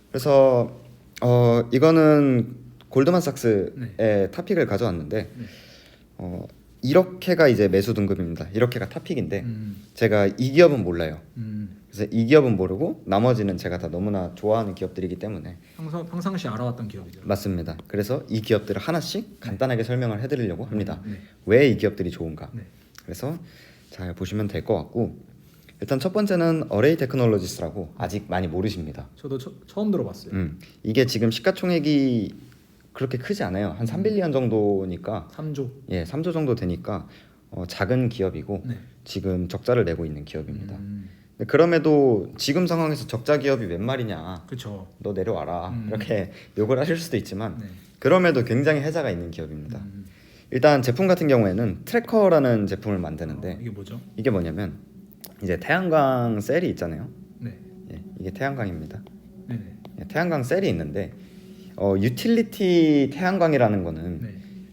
그래서 이거는 골드만삭스의 네. 탑픽을 가져왔는데 네. 이렇게가 이제 매수 등급입니다. 이렇게가 탑픽인데 음. 제가 이 기업은 몰라요. 음. 그래서 이 기업은 모르고 나머지는 제가 다 너무나 좋아하는 기업들이기 때문에 평상시 알아왔던 기업이죠. 맞습니다. 그래서 이 기업들을 하나씩 간단하게 설명을 해드리려고 합니다. 네. 왜 이 기업들이 좋은가? 네. 그래서 잘 보시면 될 것 같고 일단 첫 번째는 어레이 테크놀로지스라고 아직 많이 모르십니다. 저도 처음 들어봤어요. 이게 지금 시가총액이 그렇게 크지 않아요. 한 3빌리언 정도니까 3조. 예, 3조 정도 되니까 작은 기업이고 네. 지금 적자를 내고 있는 기업입니다. 음. 근데 그럼에도 지금 상황에서 적자 기업이 웬 말이냐, 그렇죠. 너 내려와라 이렇게 욕을 하실 수도 있지만 네. 그럼에도 굉장히 혜자가 있는 기업입니다. 음. 일단 제품 같은 경우에는 트래커라는 제품을 만드는데 이게 뭐죠? 이게 뭐냐면 이제 태양광 셀이 있잖아요. 네. 예, 이게 태양광입니다. 네네. 예, 태양광 셀이 있는데 유틸리티 태양광이라는 거는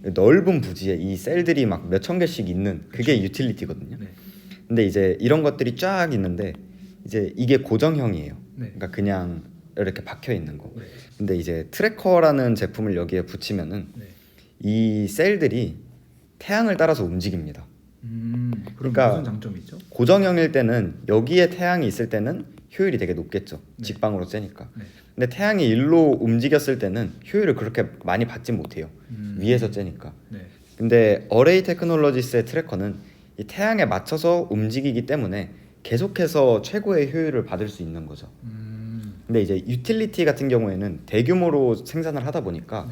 네. 넓은 부지에 이 셀들이 막 몇천 개씩 있는 그게 유틸리티거든요. 네. 근데 이제 이런 것들이 쫙 있는데 이제 이게 고정형이에요. 네. 그러니까 그냥 이렇게 박혀 있는 거. 네. 근데 이제 트래커라는 제품을 여기에 붙이면은 네. 이 셀들이 태양을 따라서 움직입니다. 그럼 그러니까 무슨 장점이 있죠? 고정형일 때는 여기에 태양이 있을 때는 효율이 되게 높겠죠. 네. 직방으로 쬐니까. 네. 근데 태양이 일로 움직였을 때는 효율을 그렇게 많이 받지 못해요. 위에서 쬐니까. 네. 근데 어레이 테크놀로지스의 트래커는 이 태양에 맞춰서 움직이기 때문에 계속해서 최고의 효율을 받을 수 있는 거죠. 근데 이제 유틸리티 같은 경우에는 대규모로 생산을 하다 보니까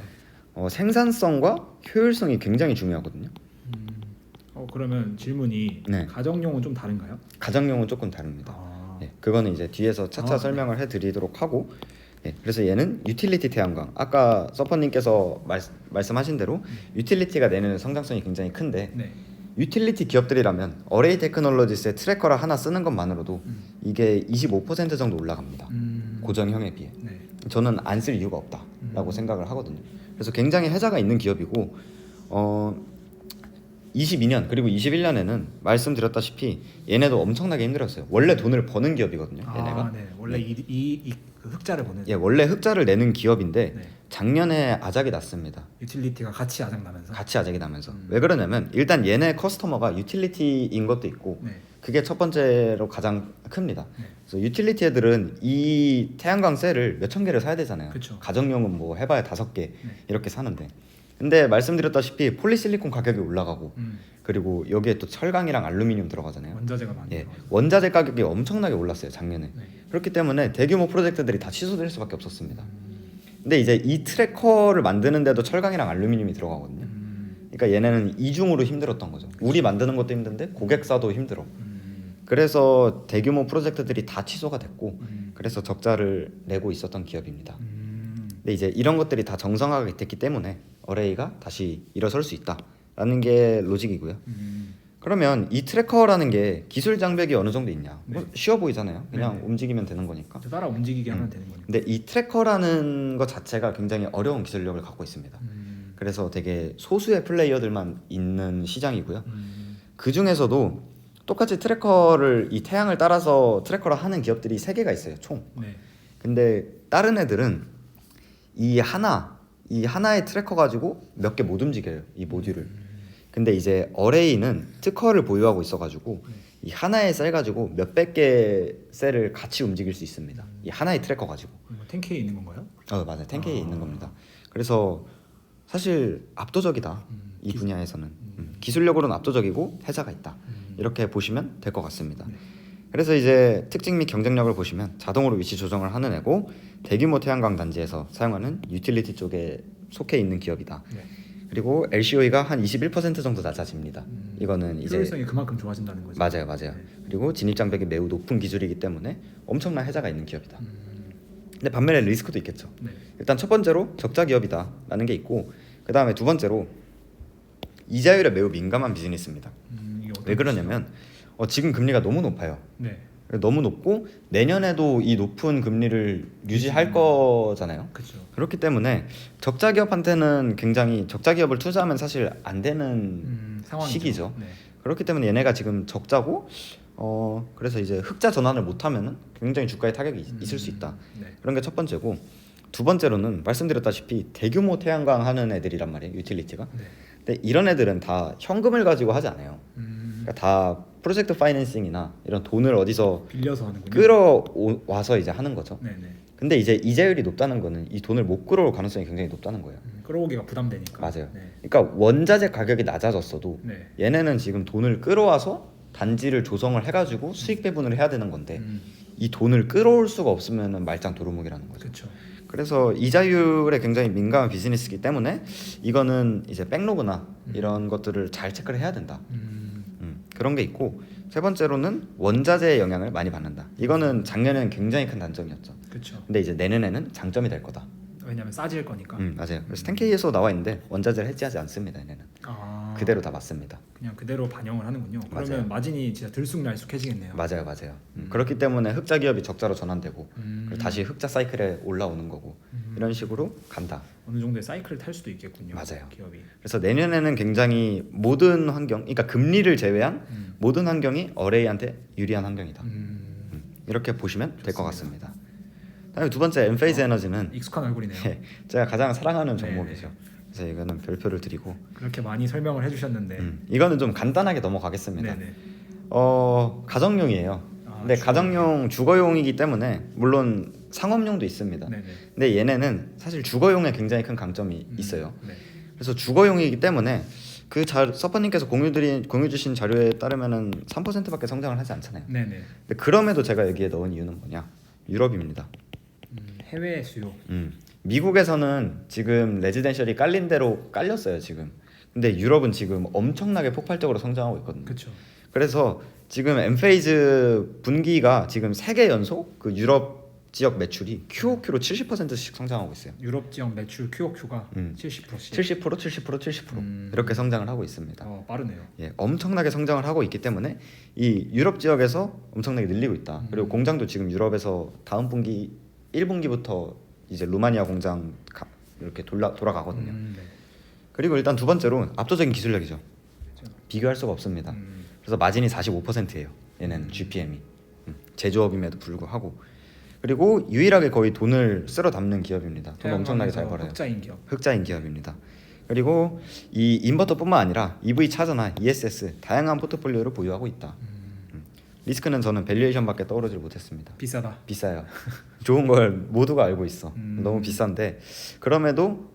생산성과 효율성이 굉장히 중요하거든요. 그러면 질문이 네. 가정용은 좀 다른가요? 가정용은 조금 다릅니다. 아. 예, 그거는 이제 뒤에서 차차 아, 설명을 해드리도록 하고 그래서 얘는 유틸리티 태양광 아까 서퍼님께서 말씀하신 대로 유틸리티가 내는 성장성이 굉장히 큰데 네. 유틸리티 기업들이라면 어레이 테크놀로지스의 트래커를 하나 쓰는 것만으로도 이게 25% 정도 올라갑니다. 고정형에 비해. 네. 저는 안 쓸 이유가 없다라고 생각을 하거든요. 그래서 굉장히 혜자가 있는 기업이고 22년 그리고 21년에는 말씀드렸다시피 얘네도 엄청나게 힘들었어요. 원래 돈을 버는 기업이거든요. 얘네가. 네. 원래 그 흑자를 보는. 예, 원래 흑자를 내는 기업인데 네. 작년에 아작이 났습니다. 유틸리티가 같이 아작나면서. 같이 아작이 나면서. 왜 그러냐면 일단 얘네 커스터머가 유틸리티인 것도 있고 네. 그게 첫 번째로 가장 큽니다. 네. 그래서 유틸리티 애들은 이 태양광 셀을 몇천 개를 사야 되잖아요. 그쵸. 가정용은 뭐 해봐야 5개 이렇게 사는데 근데 말씀드렸다시피 폴리실리콘 가격이 올라가고 그리고 여기에 또 철강이랑 알루미늄 들어가잖아요. 원자재가 많이. 예, 원자재 가격이 엄청나게 올랐어요 작년에. 네. 그렇기 때문에 대규모 프로젝트들이 다 취소될 수밖에 없었습니다. 근데 이제 이 트래커를 만드는데도 철강이랑 알루미늄이 들어가거든요. 그러니까 얘네는 이중으로 힘들었던 거죠. 우리 만드는 것도 힘든데 고객사도 힘들어. 그래서 대규모 프로젝트들이 다 취소가 됐고 그래서 적자를 내고 있었던 기업입니다. 근데 이제 이런 것들이 다 정상화가 됐기 때문에 어레이가 다시 일어설 수 있다라는 게 로직이고요. 그러면 이 트래커라는 게 기술 장벽이 어느 정도 있냐? 뭐 쉬워 보이잖아요. 그냥 움직이면 되는 거니까. 따라 움직이게 하면 되는 거니까. 근데 이 트래커라는 것 자체가 굉장히 어려운 기술력을 갖고 있습니다. 그래서 되게 소수의 플레이어들만 있는 시장이고요. 그 중에서도 똑같이 트래커를 이 태양을 따라서 트래커를 하는 기업들이 3개가 있어요, 총. 네. 근데 다른 애들은 이 하나의 트래커 가지고 몇 개 못 움직여요, 이 모듈을. 근데 이제 어레이는 특허를 보유하고 있어가지고 이 하나의 셀 가지고 몇백 개 셀을 같이 움직일 수 있습니다. 이 하나의 트래커 가지고. 10K에 있는 건가요? 맞아요, 10K에 있는 겁니다. 그래서 사실 압도적이다 이 분야에서는. 기술력으로는 압도적이고 혜자가 있다. 이렇게 보시면 될 것 같습니다. 그래서 이제 특징 및 경쟁력을 보시면 자동으로 위치 조정을 하는 애고 대규모 태양광 단지에서 사용하는 유틸리티 쪽에 속해 있는 기업이다. 네. 그리고 LCOE가 한 21% 정도 낮아집니다. 이거는 이제 효율성이 그만큼 좋아진다는 거죠. 맞아요. 그리고 진입 장벽이 매우 높은 기술이기 때문에 엄청난 혜자가 있는 기업이다. 근데 반면에 리스크도 있겠죠. 네. 일단 첫 번째로 적자 기업이다라는 게 있고 그 다음에 두 번째로 이자율에 매우 민감한 비즈니스입니다. 이게 왜 그러냐면 지금 금리가 너무 높아요. 네. 너무 높고 내년에도 이 높은 금리를 유지할 거잖아요. 그렇죠. 그렇기 때문에 적자 기업한테는 굉장히 적자 기업을 투자하면 사실 안 되는 상황이죠. 시기죠. 네. 그렇기 때문에 얘네가 지금 적자고 그래서 이제 흑자 전환을 못하면은 굉장히 주가에 타격이 있을 수 있다. 네. 그런 게 첫 번째고, 두 번째로는 말씀드렸다시피 대규모 태양광 하는 애들이란 말이에요, 유틸리티가. 네. 근데 이런 애들은 다 현금을 가지고 하지 않아요. 그러니까 다 프로젝트 파이낸싱이나 이런 돈을 어디서 빌려서 하는군요. 끌어와서 이제 하는 거죠. 네네. 근데 이제 이자율이 높다는 거는 이 돈을 못 끌어올 가능성이 굉장히 높다는 거예요. 끌어오기가 부담되니까. 맞아요. 네. 그러니까 원자재 가격이 낮아졌어도 네. 얘네는 지금 돈을 끌어와서 단지를 조성을 해가지고 수익 배분을 해야 되는 건데 이 돈을 끌어올 수가 없으면 말짱 도루묵이라는 거죠. 그렇죠. 그래서 이자율에 굉장히 민감한 비즈니스이기 때문에 이거는 이제 백로그나 이런 것들을 잘 체크를 해야 된다. 그런 게 있고, 세 번째로는 원자재의 영향을 많이 받는다. 이거는 작년에는 굉장히 큰 단점이었죠. 그렇죠. 근데 이제 내년에는 장점이 될 거다. 왜냐면 싸질 거니까. 맞아요. 그래서 10K에서 나와 있는데 원자재를 해지하지 않습니다. 얘네는 그대로 다 맞습니다. 그냥 그대로 반영을 하는군요. 그러면 맞아요. 마진이 진짜 들쑥날쑥해지겠네요. 맞아요. 그렇기 때문에 흑자 기업이 적자로 전환되고 그리고 다시 흑자 사이클에 올라오는 거고 이런 식으로 간다. 어느 정도의 사이클을 탈 수도 있겠군요. 맞아요. 기업이. 그래서 내년에는 굉장히 모든 환경, 그러니까 금리를 제외한 모든 환경이 어레이한테 유리한 환경이다. 이렇게 보시면 될 것 같습니다. 다음에 두 번째 엔페이즈 에너지는 익숙한 얼굴이네요. 제가 가장 사랑하는 네네. 종목이죠. 그래서 이거는 별표를 드리고, 그렇게 많이 설명을 해주셨는데. 이거는 좀 간단하게 넘어가겠습니다. 네네. 가정용이에요. 근데 가정용 주거용이기 때문에 물론 상업용도 있습니다. 네네. 근데 얘네는 사실 주거용에 굉장히 큰 강점이 있어요. 네. 그래서 주거용이기 때문에 서퍼님께서 공유 주신 자료에 따르면은 3%밖에 성장을 하지 않잖아요. 네네. 근데 그럼에도 제가 여기에 넣은 이유는 뭐냐? 유럽입니다. 해외 수요. 미국에서는 지금 레지덴셜이 깔린 대로 깔렸어요 지금. 근데 유럽은 지금 엄청나게 폭발적으로 성장하고 있거든요. 그렇죠. 그래서 지금 엔페이즈 분기가 지금 3개 연속 그 유럽 지역 매출이 QOQ로 70%씩 성장하고 있어요. 유럽 지역 매출 QOQ가 70%씩. 70% 이렇게 성장을 하고 있습니다. 빠르네요. 예, 엄청나게 성장을 하고 있기 때문에 이 유럽 지역에서 엄청나게 늘리고 있다. 그리고 공장도 지금 유럽에서 다음 분기 1분기부터 이제 루마니아 공장 이렇게 돌아가거든요. 네. 그리고 일단 두 번째로 압도적인 기술력이죠. 그렇죠. 비교할 수가 없습니다. 그래서 마진이 45%예요. 얘는 GPM이 제조업임에도 불구하고. 그리고 유일하게 거의 돈을 쓸어 담는 기업입니다. 돈 엄청나게 잘 벌어요. 흑자인 기업입니다. 그리고 이 인버터뿐만 아니라 EV 차저나 ESS 다양한 포트폴리오를 보유하고 있다. 리스크는 저는 밸류에이션밖에 떠오르지 못했습니다. 비싸요. 좋은 걸 모두가 알고 있어. 너무 비싼데 그럼에도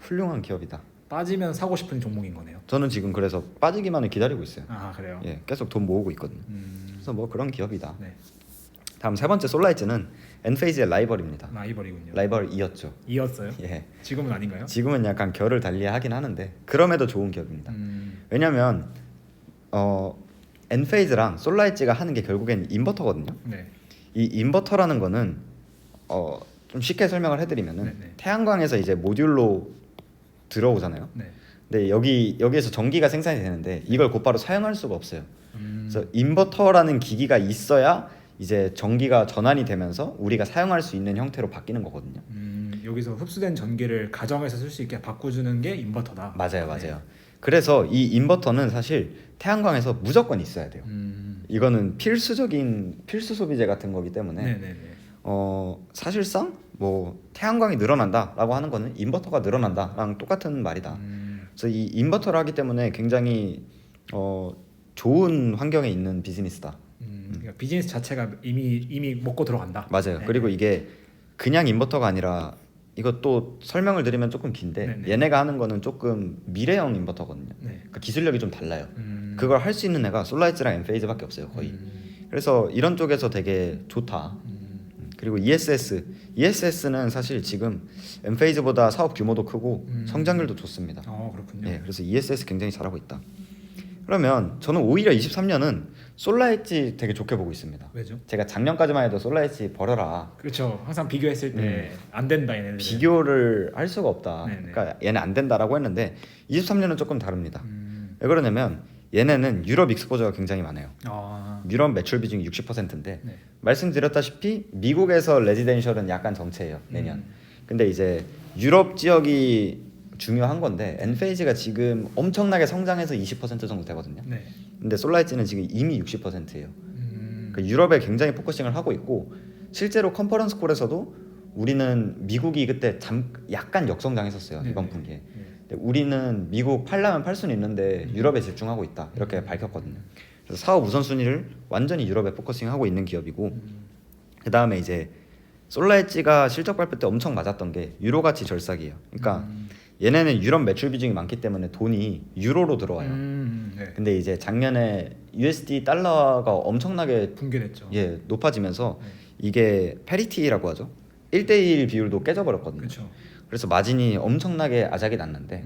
훌륭한 기업이다. 빠지면 사고 싶은 종목인 거네요. 저는 지금 그래서 빠지기만을 기다리고 있어요. 그래요? 예, 계속 돈 모으고 있거든요. 그래서 뭐 그런 기업이다. 네. 다음 세 번째 솔라이즈는 엔페이즈의 라이벌입니다. 라이벌이군요. 라이벌이었죠. 이었어요? 예. 지금은 아닌가요? 지금은 약간 결을 달리하긴 하는데 그럼에도 좋은 기업입니다. 왜냐면 엔페이즈랑 솔라이즈가 하는 게 결국엔 인버터거든요. 네. 이 인버터라는 거는 좀 쉽게 설명을 해드리면은 네네. 태양광에서 이제 모듈로 들어오잖아요. 네. 근데 여기에서 전기가 생산이 되는데 이걸 곧바로 사용할 수가 없어요. 그래서 인버터라는 기기가 있어야 이제 전기가 전환이 되면서 우리가 사용할 수 있는 형태로 바뀌는 거거든요. 여기서 흡수된 전기를 가정에서 쓸 수 있게 바꿔주는 게 인버터다. 맞아요. 네. 그래서 이 인버터는 사실 태양광에서 무조건 있어야 돼요. 이거는 필수 소비재 같은 거기 때문에 네네네. 사실상 뭐 태양광이 늘어난다라고 하는 거는 인버터가 늘어난다랑 똑같은 말이다. 그래서 이 인버터를 하기 때문에 굉장히 좋은 환경에 있는 비즈니스다. 그러니까 비즈니스 자체가 이미 먹고 들어간다. 맞아요. 네. 그리고 이게 그냥 인버터가 아니라 이것도 설명을 드리면 조금 긴데 네네. 얘네가 하는 거는 조금 미래형 인버터거든요. 네. 그러니까 기술력이 좀 달라요. 그걸 할 수 있는 애가 솔라이즈랑 엔페이즈밖에 없어요, 거의. 그래서 이런 쪽에서 되게 좋다. 그리고 ESS는 사실 지금 엔페이즈보다 사업 규모도 크고 성장률도 좋습니다. 그렇군요. 예, 그래서 ESS 굉장히 잘하고 있다. 그러면 저는 오히려 23년은 솔라엣지 되게 좋게 보고 있습니다. 왜죠? 제가 작년까지만 해도 솔라엣지 버려라. 그렇죠. 항상 비교했을 때 안 된다 얘네들. 비교를 할 수가 없다. 네네. 그러니까 얘는 안 된다라고 했는데 23년은 조금 다릅니다. 왜 그러냐면 얘네는 유럽 익스포저가 굉장히 많아요. 유럽 매출 비중이 60%인데 네. 말씀드렸다시피 미국에서 레지덴셜은 약간 정체예요, 내년. 근데 이제 유럽 지역이 중요한 건데 엔페이지가 지금 엄청나게 성장해서 20% 정도 되거든요. 네. 근데 솔라이즈는 지금 이미 60%예요. 그러니까 유럽에 굉장히 포커싱을 하고 있고 실제로 컨퍼런스 콜에서도 우리는 미국이 그때 약간 역성장했었어요. 네, 이번 네. 분기에. 네. 근데 우리는 미국 팔려면 팔 수는 있는데 유럽에 집중하고 있다 이렇게 밝혔거든요. 그래서 사업 우선순위를 완전히 유럽에 포커싱하고 있는 기업이고 그 다음에 이제 솔라엣지가 실적 발표 때 엄청 맞았던 게 유로 가치 절삭이에요. 그러니까 얘네는 유럽 매출 비중이 많기 때문에 돈이 유로로 들어와요. 네. 근데 이제 작년에 USD 달러가 엄청나게 붕괴됐죠. 높아지면서 네. 이게 페리티라고 하죠. 1대1 비율도 깨져버렸거든요. 그렇죠. 그래서 마진이 엄청나게 아작이 났는데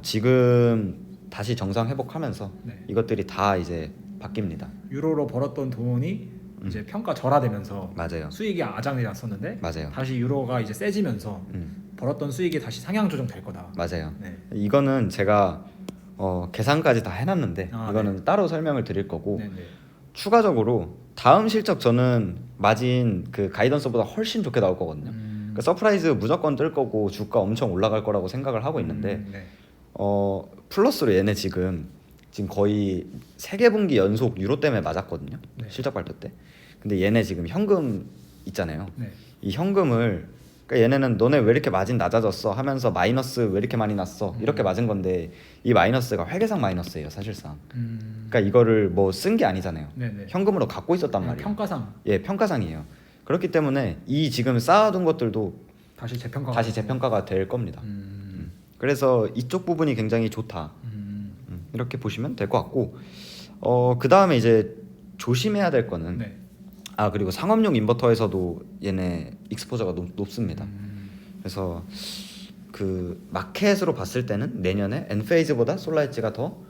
지금 다시 정상 회복하면서 네. 이것들이 다 이제 바뀝니다. 유로로 벌었던 돈이 이제 평가 절하되면서 맞아요. 수익이 아작이 났었는데 맞아요. 다시 유로가 이제 세지면서 벌었던 수익이 다시 상향 조정될 거다. 맞아요. 네. 이거는 제가 계산까지 다 해놨는데 이거는 따로 설명을 드릴 거고 네, 네. 추가적으로 다음 실적 저는 마진 그 가이던스보다 훨씬 좋게 나올 거거든요. 그러니까 서프라이즈 무조건 뜰 거고 주가 엄청 올라갈 거라고 생각을 하고 있는데 네. 플러스로 얘네 지금 거의 3개 분기 연속 유로 때문에 맞았거든요. 네. 실적 발표 때. 근데 얘네 지금 현금 있잖아요. 네. 이 현금을 그러니까 얘네는 너네 왜 이렇게 마진 낮아졌어 하면서 마이너스 왜 이렇게 많이 났어 이렇게 맞은 건데 이 마이너스가 회계상 마이너스예요 사실상. 그러니까 이거를 뭐 쓴 게 아니잖아요. 네, 네. 현금으로 갖고 있었단 말이에요. 평가상 예, 평가상이에요. 그렇기 때문에 이 지금 쌓아둔 것들도 다시 재평가가 다시 재평가가 될 겁니다. 그래서 이쪽 부분이 굉장히 좋다. 이렇게 보시면 될 것 같고 그 다음에 이제 조심해야 될 거는 네. 그리고 상업용 인버터에서도 얘네 익스포저가 높습니다. 그래서 그 마켓으로 봤을 때는 내년에 엔페이즈보다 솔라엣지가 더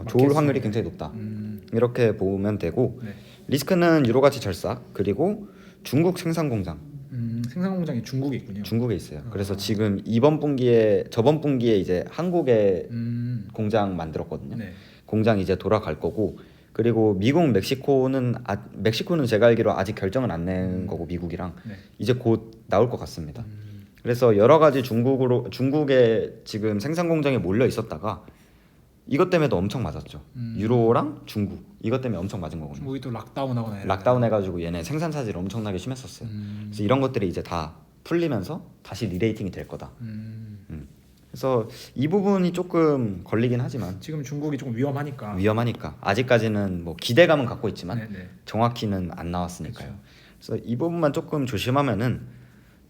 좋을 확률이 굉장히 높다. 이렇게 보면 되고 네. 리스크는 유로 가치 절삭 그리고 중국 생산 공장 생산 공장이 중국에 있군요. 중국에 있어요. 그래서 지금 저번 분기에 이제 한국에 공장 만들었거든요. 네. 공장 이제 돌아갈 거고 그리고 미국 멕시코는 제가 알기로 아직 결정은 안 낸 거고 미국이랑 네. 이제 곧 나올 것 같습니다. 그래서 여러 가지 중국에 지금 생산 공장에 몰려 있었다가 이것 때문에도 엄청 맞았죠. 유로랑 중국 이것 때문에 엄청 맞은 거거든요. 중국이 또 락다운하거나 락다운 해가지고 얘네 생산 차질이 엄청나게 심했었어요. 그래서 이런 것들이 이제 다 풀리면서 다시 리레이팅이 될 거다. 그래서 이 부분이 조금 걸리긴 하지만 지금 중국이 조금 위험하니까. 위험하니까 아직까지는 뭐 기대감은 갖고 있지만 네, 네. 정확히는 안 나왔으니까요. 그렇죠. 그래서 이 부분만 조금 조심하면은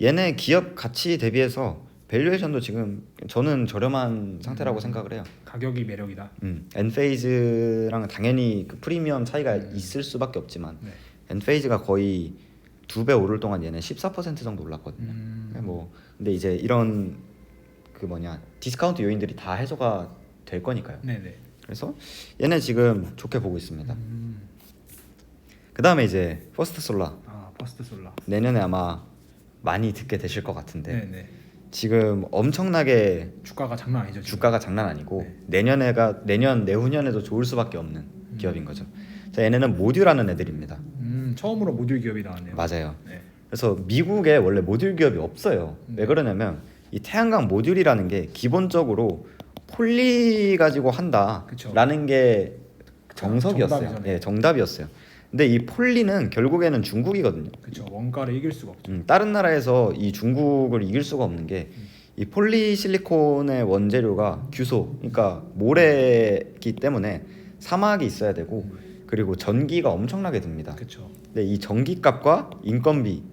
얘네 기업 가치 대비해서 밸류에이션도 지금 저는 저렴한 상태라고 생각을 해요. 가격이 매력이다. 엔페이즈랑 당연히 그 프리미엄 차이가 있을 수밖에 없지만 네. 엔페이즈가 거의 2배 오를 동안 얘네 14% 정도 올랐거든요. 뭐 근데 이제 이런 디스카운트 요인들이 다 해소가 될 거니까요. 네, 네. 그래서 얘네 지금 좋게 보고 있습니다. 그 다음에 이제 퍼스트 솔라 퍼스트 솔라. 내년에 아마 많이 듣게 되실 것 같은데 네, 네. 지금 엄청나게 주가가 장난 아니죠. 지금. 주가가 장난 아니고 네. 내년 내후년에도 좋을 수밖에 없는 기업인 거죠. 자, 얘네는 모듈하는 애들입니다. 처음으로 모듈 기업이 나왔네요. 맞아요. 네. 그래서 미국에 원래 모듈 기업이 없어요. 왜 그러냐면 이 태양광 모듈이라는 게 기본적으로 폴리 가지고 한다라는 게 정석이었어요. 정답이잖아요. 예, 정답이었어요. 근데 이 폴리는 결국에는 중국이거든요. 그렇죠. 원가를 이길 수가 없죠. 다른 나라에서 이 중국을 이길 수가 없는 게 이 폴리실리콘의 원재료가 규소, 그러니까 모래기 때문에 사막이 있어야 되고 그리고 전기가 엄청나게 듭니다. 그렇죠. 근데 이 전기값과 인건비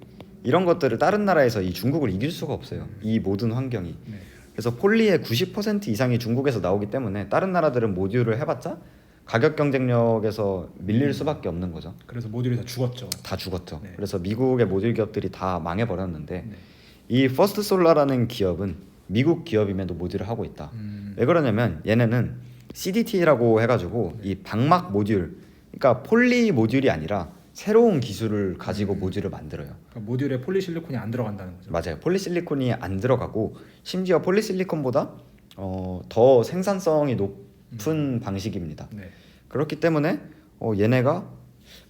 이런 것들을 다른 나라에서 이 중국을 이길 수가 없어요. 이 모든 환경이. 네. 그래서 폴리의 90% 이상이 중국에서 나오기 때문에 다른 나라들은 모듈을 해봤자 가격 경쟁력에서 밀릴 수밖에 없는 거죠. 그래서 모듈이 다 죽었죠. 다 죽었죠. 네. 그래서 미국의 모듈 기업들이 다 망해버렸는데 네. 이 퍼스트 솔라라는 기업은 미국 기업임에도 모듈을 하고 있다. 왜 그러냐면 얘네는 CDT라고 해가지고 이 방막 모듈, 그러니까 폴리 모듈이 아니라 새로운 기술을 가지고 모듈을 만들어요. 그러니까 모듈에 폴리실리콘이 안 들어간다는 거죠. 맞아요. 폴리실리콘이 안 들어가고 심지어 폴리실리콘보다 더 생산성이 높은 방식입니다. 네. 그렇기 때문에 얘네가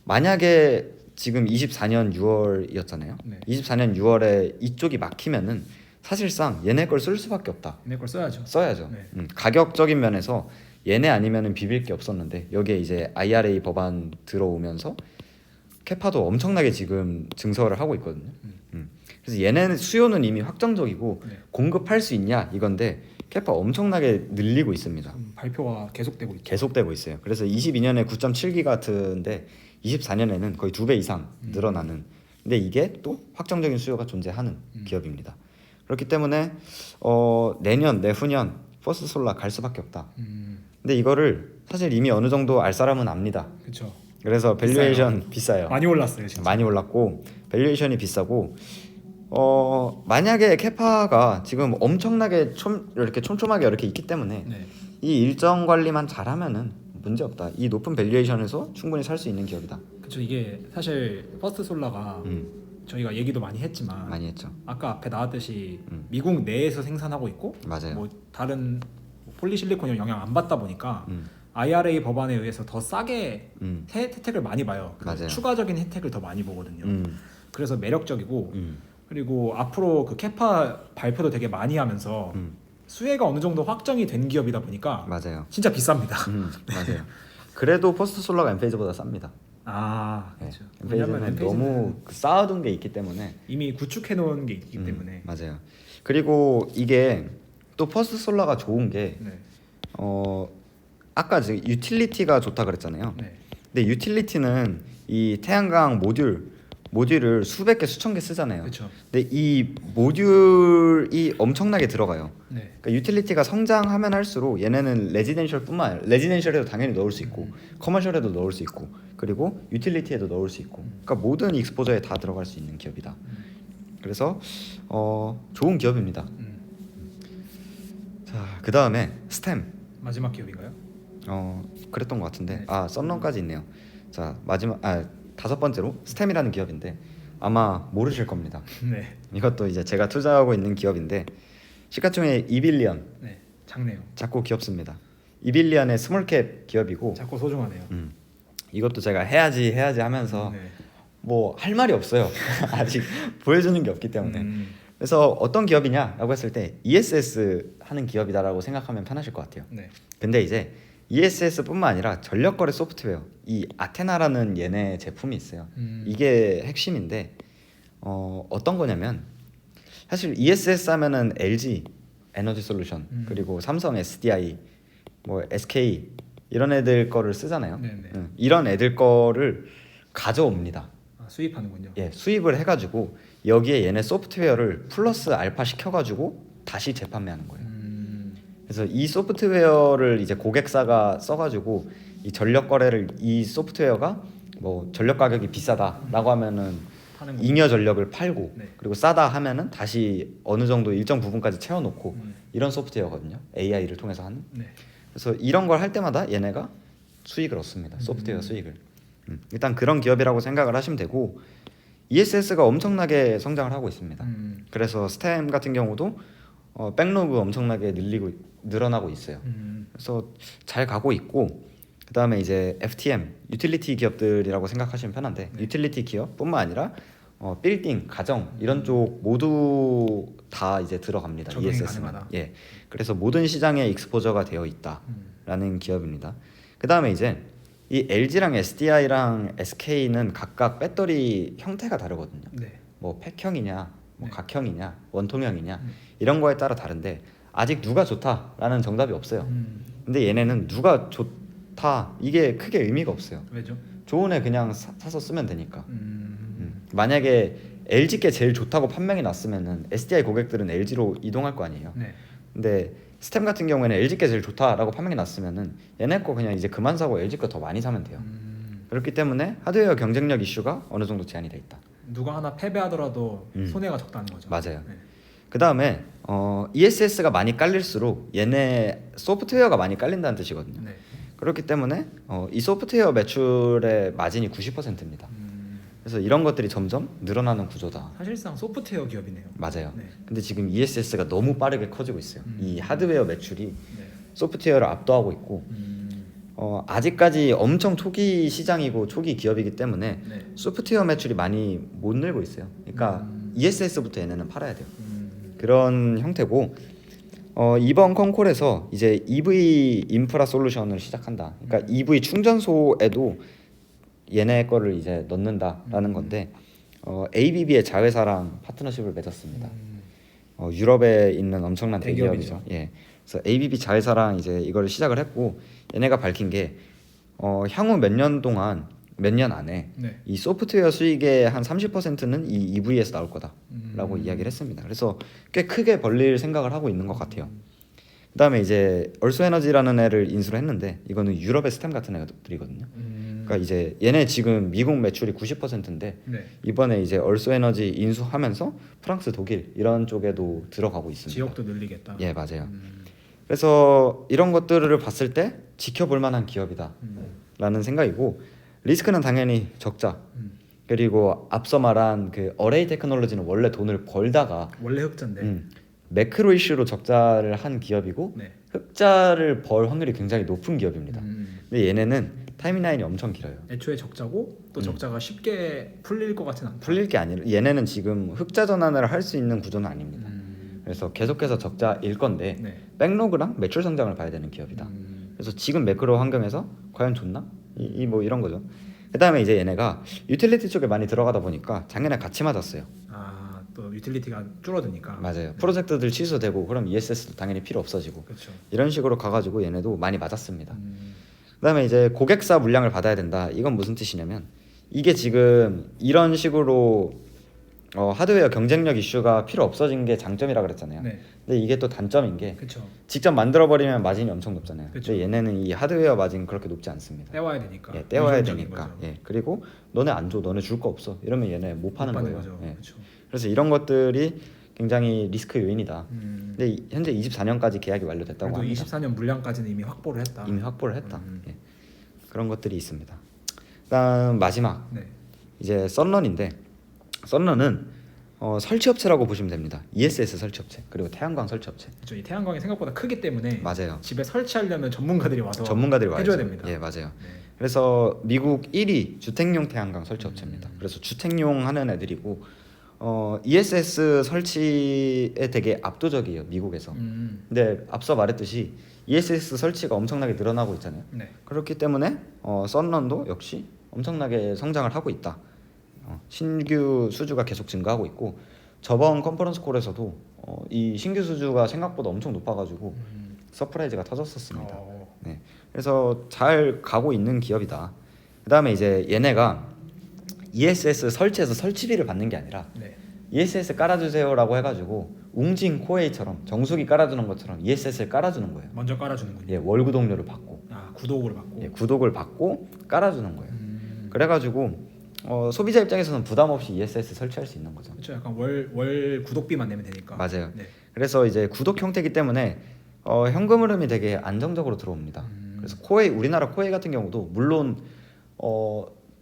만약에 지금 24년 6월이었잖아요. 네. 24년 6월에 이쪽이 막히면은 사실상 얘네 걸 쓸 수밖에 없다. 얘네 걸 써야죠. 써야죠. 네. 가격적인 면에서 얘네 아니면은 비빌 게 없었는데 여기에 이제 IRA 법안 들어오면서 캐파도 엄청나게 지금 증설을 하고 있거든요. 그래서 얘네는 수요는 이미 확정적이고 네. 공급할 수 있냐 이건데 캐파 엄청나게 늘리고 있습니다. 발표가 계속되고 있죠. 계속되고 있어요. 그래서 22년에 9.7기가와트인데 24년에는 거의 2배 이상 늘어나는. 근데 이게 또 확정적인 수요가 존재하는 기업입니다. 그렇기 때문에 내년, 내후년 퍼스트 솔라 갈 수밖에 없다. 근데 이거를 사실 이미 어느 정도 알 사람은 압니다. 그렇죠. 그래서 밸류에이션 비싸요. 많이 올랐어요, 진짜. 많이 올랐고 밸류에이션이 비싸고 만약에 캐파가 지금 엄청나게 이렇게 촘촘하게 이렇게 있기 때문에 네. 이 일정 관리만 잘하면은 문제 없다. 이 높은 밸류에이션에서 충분히 살 수 있는 기업이다. 그렇죠. 이게 사실 퍼스트 솔라가 저희가 얘기도 많이 했지만 많이 했죠. 아까 앞에 나왔듯이 미국 내에서 생산하고 있고 맞아요. 뭐 다른 폴리실리콘이 영향 안 받다 보니까 IRA 법안에 의해서 더 싸게 혜택을 많이 봐요. 맞아요. 추가적인 혜택을 더 많이 보거든요. 음. 그래서 매력적이고 그리고 앞으로 그 캐파 발표도 되게 많이 하면서 수혜가 어느 정도 확정이 된 기업이다 보니까 맞아요. 진짜 비쌉니다. 맞아요. 그래도 퍼스트 솔라가 엔페이즈보다 쌉니다. 아, 그렇죠. 네. 엔페이즈는 너무 쌓아둔 게 있기 때문에 이미 구축해 놓은 게 있기 때문에. 맞아요. 그리고 이게 또 퍼스트 솔라가 좋은 게 네. 아까 지금 유틸리티가 좋다 그랬잖아요. 네. 근데 유틸리티는 이 태양광 모듈을 수백 개 수천 개 쓰잖아요. 그렇죠. 근데 이 모듈이 엄청나게 들어가요. 네. 그러니까 유틸리티가 성장하면 할수록 얘네는 레지덴셜뿐만 아니라 레지덴셜에도 당연히 넣을 수 있고 커머셜에도 넣을 수 있고 그리고 유틸리티에도 넣을 수 있고 그러니까 모든 익스포저에 다 들어갈 수 있는 기업이다. 그래서 좋은 기업입니다. 자, 그 다음에 스템. 마지막 기업인가요? 그랬던 것 같은데 네. 썬런까지 있네요. 자, 마지막 다섯 번째로 스템이라는 기업인데 아마 모르실 겁니다. 네. 이것도 이제 제가 투자하고 있는 기업인데 시가총액 2빌리언. 네. 작네요. 작고 귀엽습니다. 2빌리언의 스몰캡 기업이고 작고 소중하네요. 이것도 제가 해야지 하면서 네. 뭐 할 말이 없어요. 아직 보여주는 게 없기 때문에. 그래서 어떤 기업이냐라고 했을 때 ESS 하는 기업이다라고 생각하면 편하실 것 같아요. 네. 근데 이제 ESS뿐만 아니라 전력거래 소프트웨어 이 아테나라는 얘네 제품이 있어요. 이게 핵심인데 어떤 거냐면 사실 ESS 하면은 LG 에너지 솔루션 그리고 삼성 SDI 뭐 SK 이런 애들 거를 쓰잖아요. 네네. 이런 애들 거를 가져옵니다. 수입하는군요. 예, 수입을 해가지고 여기에 얘네 소프트웨어를 플러스 알파 시켜가지고 다시 재판매하는 거예요. 그래서 이 소프트웨어를 이제 고객사가 써가지고 이 전력 거래를 이 소프트웨어가 뭐 전력 가격이 비싸다라고 하면은 파는 잉여 전력을 팔고 네. 그리고 싸다 하면은 다시 어느 정도 일정 부분까지 채워놓고 이런 소프트웨어거든요. AI를 통해서 하는. 네. 그래서 이런 걸 할 때마다 얘네가 수익을 얻습니다. 소프트웨어 수익을. 일단 그런 기업이라고 생각을 하시면 되고 ESS가 엄청나게 성장을 하고 있습니다. 그래서 스템 같은 경우도 백로그 엄청나게 늘어나고 있어요. 그래서 잘 가고 있고 그 다음에 이제 FTM 유틸리티 기업들이라고 생각하시면 편한데 유틸리티 기업뿐만 아니라 빌딩, 가정 이런 쪽 모두 다 이제 들어갑니다. 적용이 ESS는. 가능하다. 예, 그래서 모든 시장에 익스포저가 되어 있다라는 기업입니다. 그 다음에 이제 이 LG랑 SDI랑 SK는 각각 배터리 형태가 다르거든요. 네. 뭐 팩형이냐, 뭐 네. 각형이냐, 원통형이냐 이런 거에 따라 다른데 아직 누가 좋다라는 정답이 없어요. 근데 얘네는 누가 좋다 이게 크게 의미가 없어요. 왜죠? 좋은 애 그냥 사서 쓰면 되니까. 만약에 LG께 제일 좋다고 판명이 났으면은 SDI 고객들은 LG로 이동할 거 아니에요. 네. 근데 스템 같은 경우에는 LG께 제일 좋다라고 판명이 났으면은 얘네 거 그냥 이제 그만 사고 LG 거 더 많이 사면 돼요. 그렇기 때문에 하드웨어 경쟁력 이슈가 어느 정도 제한이 돼 있다. 누가 하나 패배하더라도 손해가 적다는 거죠. 맞아요. 네. 그 다음에 ESS가 많이 깔릴수록 얘네 소프트웨어가 많이 깔린다는 뜻이거든요. 네. 그렇기 때문에 이 소프트웨어 매출의 마진이 90%입니다. 그래서 이런 것들이 점점 늘어나는 구조다. 사실상 소프트웨어 기업이네요. 맞아요. 네. 근데 지금 ESS가 너무 빠르게 커지고 있어요. 이 하드웨어 매출이 네. 소프트웨어를 압도하고 있고 아직까지 엄청 초기 시장이고 초기 기업이기 때문에 네. 소프트웨어 매출이 많이 못 늘고 있어요. 그러니까 ESS부터 얘네는 팔아야 돼요. 그런 형태고 이번 컨콜에서 이제 EV 인프라 솔루션을 시작한다. 그러니까 EV 충전소에도 얘네 거를 이제 넣는다라는 건데 ABB의 자회사랑 파트너십을 맺었습니다. 유럽에 있는 엄청난 대기업이죠. 예. 그래서 ABB 자회사랑 이제 이걸 시작을 했고 얘네가 밝힌 게 향후 몇 년 동안 몇 년 안에 네. 이 소프트웨어 수익의 한 30%는 이 EV에서 나올 거다라고 이야기를 했습니다. 그래서 꽤 크게 벌릴 생각을 하고 있는 것 같아요. 그다음에 이제 얼소에너지라는 애를 인수를 했는데 이거는 유럽의 스템 같은 애들이거든요. 그러니까 이제 얘네 지금 미국 매출이 90%인데 네. 이번에 이제 얼소에너지 인수하면서 프랑스, 독일 이런 쪽에도 들어가고 있습니다. 지역도 늘리겠다. 예, 맞아요. 그래서 이런 것들을 봤을 때 지켜볼 만한 기업이다라는 생각이고 리스크는 당연히 적자. 그리고 앞서 말한 그 어레이 테크놀로지는 원래 돈을 벌다가 원래 흑자인데. 매크로 이슈로 적자를 한 기업이고 네. 흑자를 벌 확률이 굉장히 높은 기업입니다. 음. 근데 얘네는 타임라인이 엄청 길어요. 애초에 적자고 또 적자가 쉽게 풀릴 것 같진 않다. 풀릴 게 아니라 얘네는 지금 흑자 전환을 할 수 있는 구조는 아닙니다. 그래서 계속해서 적자일 건데 네. 백로그랑 매출 성장을 봐야 되는 기업이다. 그래서 지금 매크로 환경에서 과연 좋나? 뭐 이런 거죠. 그다음에 이제 얘네가 유틸리티 쪽에 많이 들어가다 보니까 작년에 같이 맞았어요. 아, 또 유틸리티가 줄어드니까. 맞아요. 프로젝트들 취소되고 그럼 ESS도 당연히 필요 없어지고 그렇죠. 이런 식으로 가가지고 얘네도 많이 맞았습니다. 그다음에 이제 고객사 물량을 받아야 된다. 이건 무슨 뜻이냐면 이게 지금 이런 식으로 하드웨어 경쟁력 이슈가 필요 없어진 게 장점이라 그랬잖아요. 네. 근데 이게 또 단점인 게 그렇죠. 직접 만들어 버리면 마진이 엄청 높잖아요. 그쵸. 근데 얘네는 이 하드웨어 마진 그렇게 높지 않습니다. 떼와야 되니까. 예, 떼와야 유전적인 되니까. 거죠. 예, 그리고 너네 안 줘, 너네 줄 거 없어. 이러면 얘네 못 파는 못 거예요. 거죠. 예. 그렇죠. 그래서 이런 것들이 굉장히 리스크 요인이다. 음. 근데 현재 24년까지 계약이 완료됐다고 그래도 합니다. 24년 물량까지는 이미 확보를 했다. 이미 확보를 했다. 예. 그런 것들이 있습니다. 그다음 마지막 네. 이제 썬런인데 썬런은 설치업체라고 보시면 됩니다. ESS 설치업체 그리고 태양광 설치업체. 그렇죠. 이 태양광이 생각보다 크기 때문에 맞아요. 집에 설치하려면 전문가들이 와서 전문가들이 해줘야 와야죠. 됩니다. 예, 맞아요. 네. 그래서 미국 1위 주택용 태양광 설치업체입니다. 그래서 주택용 하는 애들이고 ESS 설치에 되게 압도적이에요, 미국에서. 근데 앞서 말했듯이 ESS 설치가 엄청나게 늘어나고 있잖아요. 네. 그렇기 때문에 썬런도 역시 엄청나게 성장을 하고 있다. 신규 수주가 계속 증가하고 있고 저번 컨퍼런스 콜에서도 이 신규 수주가 생각보다 엄청 높아가지고 서프라이즈가 터졌었습니다. 네. 그래서 잘 가고 있는 기업이다. 그다음에 이제 얘네가 ESS 설치해서 설치비를 받는 게 아니라 네. ESS 깔아주세요라고 해가지고 웅진 코웨이처럼 정수기 깔아주는 것처럼 ESS를 깔아주는 거예요. 먼저 깔아주는군요. 예, 월 구독료를 받고 구독을 받고. 예, 구독을 받고 깔아주는 거예요. 그래가지고 소비자 입장에서는 부담 없이 ESS 설치할 수 있는 거죠. 그렇죠. 약간 월 구독비만 내면 되니까. 맞아요. 네. 그래서 이제 구독 형태이기 때문에 현금 흐름이 되게 안정적으로 들어옵니다. 그래서 우리나라 코웨이 같은 경우도 물론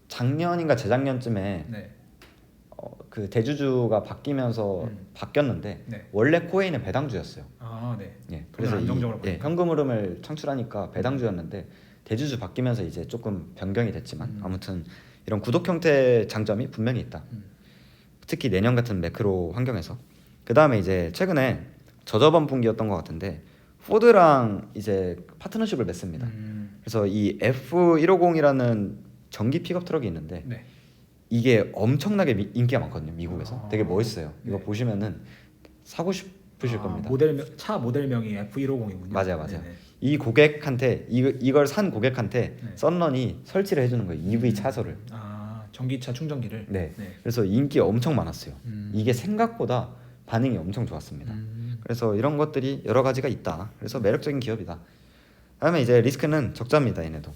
작년인가 재작년쯤에 네. 그 대주주가 바뀌면서 바뀌었는데 네. 원래 코웨이는 배당주였어요. 아, 네. 예, 그래서 그래서 안정적으로 현금 흐름을 창출하니까 배당주였는데 대주주 바뀌면서 이제 조금 변경이 됐지만 아무튼 이런 구독 형태의 장점이 분명히 있다. 특히 내년 같은 매크로 환경에서. 그 다음에 이제 최근에 저저번 분기였던 것 같은데 포드랑 이제 파트너십을 맺습니다. 그래서 이 F150이라는 전기 픽업 트럭이 있는데 네. 이게 엄청나게 인기가 많거든요, 미국에서. 되게 멋있어요. 이거 네. 보시면은 사고 싶으실 겁니다. 차 모델명이 F150이군요. 맞아요. 이 고객한테 이걸 산 고객한테 네. 썬런이 설치를 해주는 거예요, EV 차소를. 전기차 충전기를. 네. 그래서 인기 엄청 많았어요. 이게 생각보다 반응이 엄청 좋았습니다. 그래서 이런 것들이 여러 가지가 있다. 그래서 매력적인 기업이다. 그다음에 이제 리스크는 적자입니다, 얘네도.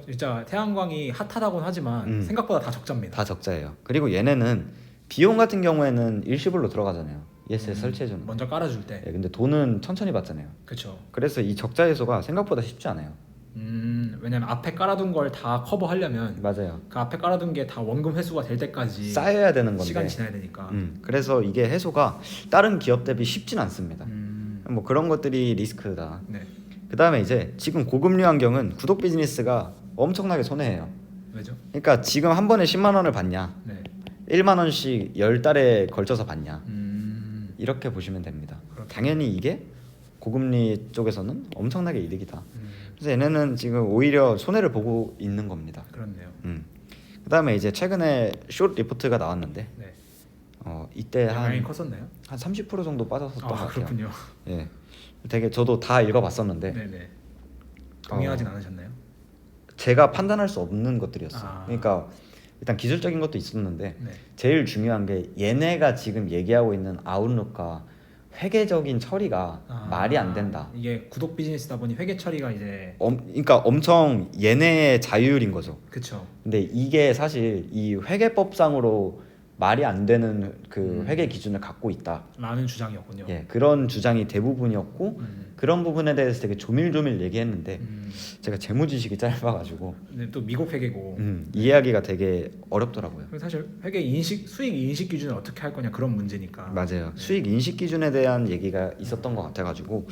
진짜 태양광이 핫하다곤 하지만 생각보다 다 적자입니다. 다 적자예요. 그리고 얘네는 비용 같은 경우에는 일시불로 들어가잖아요. ESS 설치해주는. 먼저 깔아줄 때. 예, 근데 돈은 천천히 받잖아요. 그렇죠. 그래서 이 적자 해소가 생각보다 쉽지 않아요. 왜냐면 앞에 깔아둔 걸 다 커버하려면 맞아요. 그 앞에 깔아둔 게 다 원금 회수가 될 때까지 쌓여야 되는 건데. 시간이 지나야 되니까. 그래서 이게 해소가 다른 기업 대비 쉽진 않습니다. 뭐 그런 것들이 리스크다. 네. 그 다음에 이제 지금 고금리 환경은 구독 비즈니스가 엄청나게 손해예요. 왜죠? 그러니까 지금 한 번에 10만 원을 받냐, 네. 1만 원씩 10달에 걸쳐서 받냐, 이렇게 보시면 됩니다. 당연히 이게 고금리 쪽에서는 엄청나게 이득이다. 그래서 얘네는 지금 오히려 손해를 보고 있는 겁니다. 그렇네요. 그다음에 이제 최근에 숏 리포트가 나왔는데 네. 이때 영향이 한 컸었나요? 30% 정도 빠졌었던 것 같아요. 그렇군요. 예, 되게 저도 다 읽어봤었는데 네네. 동의하진 않으셨나요? 제가 판단할 수 없는 것들이었어요. 아. 그러니까 일단 기술적인 것도 있었는데 네. 제일 중요한 게 얘네가 지금 얘기하고 있는 아웃룩과 회계적인 처리가 말이 안 된다. 이게 구독 비즈니스다 보니 회계 처리가 이제 그러니까 엄청 얘네의 자율인 거죠. 그쵸. 근데 이게 사실 이 회계법상으로 말이 안 되는 그 회계 기준을 갖고 있다. 라는 주장이었군요. 예, 그런 주장이 대부분이었고 음. 그런 부분에 대해서 되게 조밀조밀 얘기했는데 음. 제가 재무 지식이 짧아가지고 근데 또 미국 회계고 이해하기가 되게 어렵더라고요. 그리고 사실 회계 인식 수익 인식 기준을 어떻게 할 거냐 그런 문제니까. 맞아요. 네. 수익 인식 기준에 대한 얘기가 있었던 것 같아가지고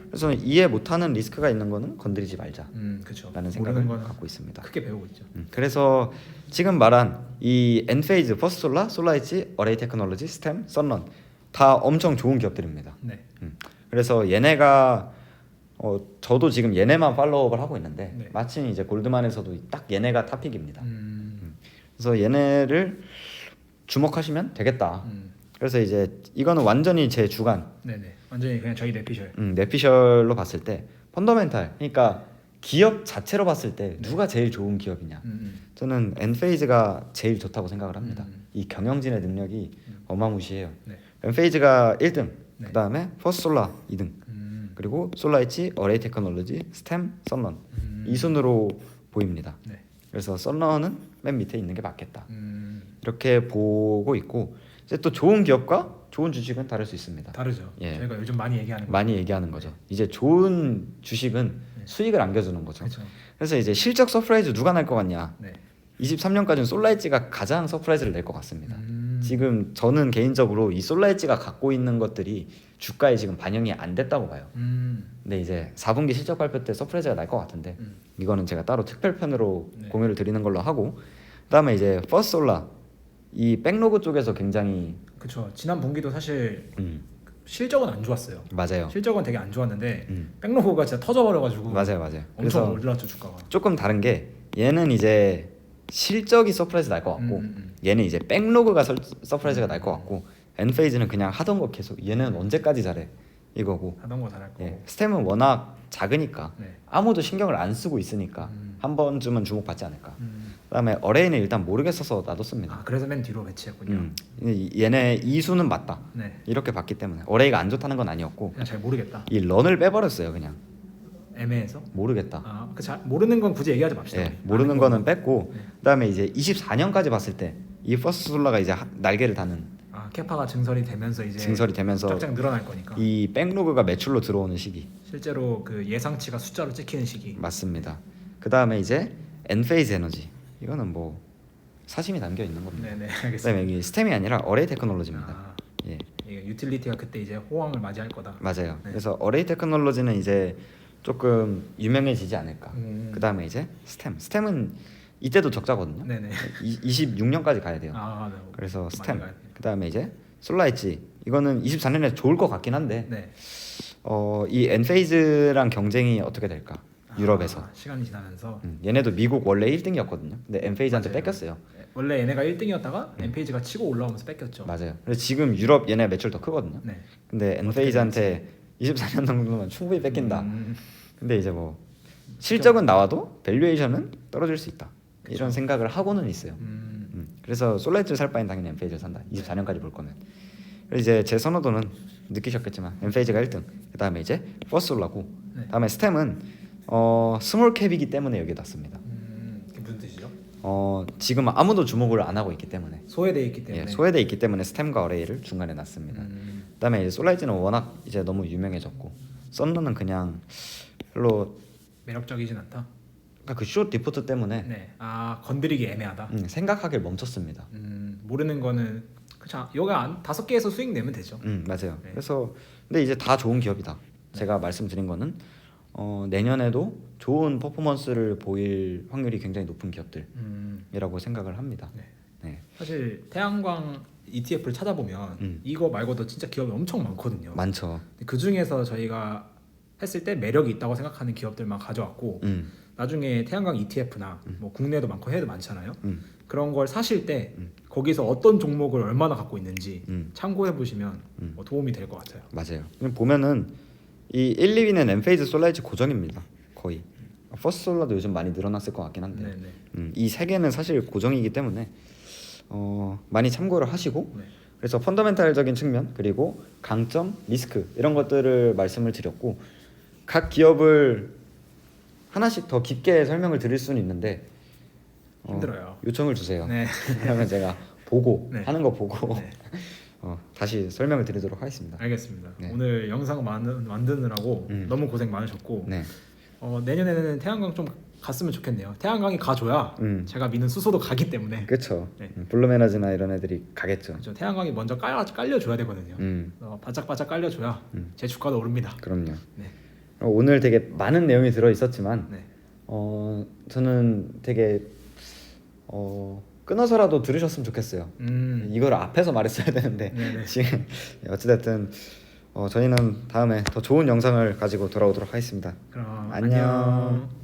그래서 이해 못하는 리스크가 있는 거는 건드리지 말자라는 그렇죠. 생각을 모르는 거는 갖고 있습니다. 크게 배우고 있죠. 그래서 지금 말한 이 엔페이즈, 퍼스솔라, 솔라이치, 어레이 테크놀로지, 스템, 썬런 다 엄청 좋은 기업들입니다. 네. 그래서 얘네가 저도 지금 얘네만 팔로우업을 하고 있는데 네. 마침 이제 골드만에서도 딱 얘네가 탑픽입니다. 음. 그래서 얘네를 주목하시면 되겠다. 음. 그래서 이제 이거는 완전히 제 주관 네네. 완전히 그냥 저희 내피셜. 내피셜로 봤을 때 펀더멘탈 그러니까 기업 자체로 봤을 때 누가 제일 좋은 기업이냐 저는 엔페이즈가 제일 좋다고 생각을 합니다. 이 경영진의 능력이 어마무시해요. 네. 엔페이즈가 1등 네. 그 다음에 퍼스솔라 2등 그리고 솔라이치, 어레이 테크놀로지, 스템, 썬런 이 순으로 보입니다. 네. 그래서 썬런은 맨 밑에 있는 게 맞겠다 이렇게 보고 있고 이제 또 좋은 기업과 좋은 주식은 다를 수 있습니다. 다르죠. 예. 저희가 요즘 많이 얘기하는 거. 많이 얘기하는 거죠. 이제 좋은 주식은 수익을 안겨주는 거죠. 그렇죠. 그래서 이제 실적 서프라이즈 누가 날 것 같냐? 네. 23년까지는 솔라이치가 가장 서프라이즈를 낼 것 같습니다. 지금 저는 개인적으로 이 솔라이치가 갖고 있는 것들이 주가에 지금 반영이 안 됐다고 봐요. 근데 이제 4분기 실적 발표 때 서프라이즈가 날 것 같은데 이거는 제가 따로 특별편으로 네. 공유를 드리는 걸로 하고 그다음에 이제 퍼스솔라 이 백로그 쪽에서 굉장히 그렇죠. 지난 분기도 사실 실적은 안 좋았어요. 맞아요. 실적은 되게 안 좋았는데 백로그가 진짜 터져버려가지고 맞아요. 엄청 그래서 올랐죠 주가가. 조금 다른 게 얘는 이제 실적이 서프라이즈 날 것 같고 얘는 이제 백로그가 서프라이즈가 날 것 같고 엔페이즈는 그냥 하던 거 계속 얘는 언제까지 잘해 이거고 하던 거 잘할 거고. 예, 스템은 워낙 작으니까 네. 아무도 신경을 안 쓰고 있으니까 한 번쯤은 주목받지 않을까. 그다음에 어레이는 일단 모르겠어서 놔뒀습니다. 그래서 맨 뒤로 배치했군요. 얘네 이수는 맞다 네. 이렇게 봤기 때문에 어레이가 안 좋다는 건 아니었고 그냥 잘 모르겠다. 이 런을 빼버렸어요. 그냥 애매해서. 모르겠다. 모르는 건 굳이 얘기하지 맙시다. 예, 우리. 모르는 아는 거는 거는. 뺐고 네. 그다음에 이제 24년까지 봤을 때 이 퍼스트 솔라가 이제 날개를 다는 캐파가 증설이 되면서 이제 증설이 되면서 쫙쫙 늘어날 거니까. 이 백로그가 매출로 들어오는 시기 실제로 그 예상치가 숫자로 찍히는 시기. 맞습니다. 그다음에 이제 엔페이즈 에너지 이거는 뭐 사심이 담겨 있는 겁니다. 네네 알겠습니다. 그다음에 여기 스템이 아니라 어레이 테크놀로지입니다. 예, 이게 유틸리티가 그때 이제 호황을 맞이할 거다. 맞아요. 네. 그래서 어레이 테크놀로지는 이제 조금 유명해지지 않을까. 그다음에 이제 스템은 이때도 적자거든요. 네네. 26년까지 가야 돼요. 네. 그래서 많이 스템 가야 돼요. 그다음에 이제 솔라이치 이거는 24년에 좋을 것 같긴 한데 네. 이 엔페이즈랑 경쟁이 어떻게 될까 유럽에서 시간이 지나면서 얘네도 미국 원래 1등이었거든요. 근데 엔페이즈한테 맞아요. 뺏겼어요. 원래 얘네가 1등이었다가 엔페이지가 치고 올라오면서 뺏겼죠. 맞아요. 그래서 지금 유럽 얘네 매출 더 크거든요. 네. 근데 엔페이즈한테 24년 정도면 충분히 뺏긴다. 근데 이제 뭐 실적은 나와도 밸류에이션은 떨어질 수 있다. 이런 생각을 하고는 있어요. 그래서 솔라이트를 살 바엔 당연히 엔페이지를 산다. 24년까지 볼 거면. 그래서 이제 제 선호도는 느끼셨겠지만 엔페이지가 1등. 그다음에 이제 퍼스솔라고. 네. 다음에 스템은 스몰 캡이기 때문에 여기에 놨습니다. 그게 무슨 뜻이죠? 지금 아무도 주목을 안 하고 있기 때문에. 소외돼 있기 때문에. 예, 소외돼 있기 때문에 스템과 어레이를 중간에 놨습니다. 그다음에 이제 솔라이트는 워낙 이제 너무 유명해졌고 썬런은 그냥 별로 매력적이진 않다. 그러니까 그 숏 리포트 때문에 네. 건드리기 애매하다. 생각하길 멈췄습니다. 모르는 거는 그쵸. 여기 5개에서 수익 내면 되죠. 맞아요. 네. 그래서 근데 이제 다 좋은 기업이다. 제가 말씀드린 거는 내년에도 좋은 퍼포먼스를 보일 확률이 굉장히 높은 기업들이라고 생각을 합니다. 네. 네. 사실 태양광 ETF를 찾아보면 이거 말고도 진짜 기업이 엄청 많거든요. 많죠. 그 중에서 저희가 했을 때 매력이 있다고 생각하는 기업들만 가져왔고 나중에 태양광 ETF나 뭐 국내도 많고 해외도 많잖아요. 그런 걸 사실 때 거기서 어떤 종목을 얼마나 갖고 있는지 참고해 보시면 도움이 될 것 같아요. 맞아요. 그냥 보면은 이 1, 2위는 엔페이즈 솔라이즈 고정입니다. 거의. 퍼스트 솔라도 요즘 많이 늘어났을 것 같긴 한데 이 세 개는 사실 고정이기 때문에 많이 참고를 하시고 네. 그래서 펀더멘탈적인 측면 그리고 강점, 리스크 이런 것들을 말씀을 드렸고 각 기업을 하나씩 더 깊게 설명을 드릴 수는 있는데 힘들어요. 요청을 주세요. 네. 그러면 제가 보고 네. 하는 거 보고 네. 다시 설명을 드리도록 하겠습니다. 알겠습니다. 네. 오늘 영상 만드느라고 너무 고생 많으셨고 네. 내년에는 태양광 좀 갔으면 좋겠네요. 태양광이 가줘야 제가 미는 수소도 가기 때문에 그렇죠. 네. 블루메너지나 이런 애들이 가겠죠. 그렇죠. 태양광이 먼저 깔려줘야 되거든요. 바짝바짝 깔려줘야 제 주가도 오릅니다. 그럼요. 네. 오늘 되게 많은 내용이 들어 있었지만 네. 저는 되게 끊어서라도 들으셨으면 좋겠어요. 이걸 앞에서 말했어야 되는데 네네. 지금 어찌됐든 저희는 다음에 더 좋은 영상을 가지고 돌아오도록 하겠습니다. 그럼 안녕. 안녕.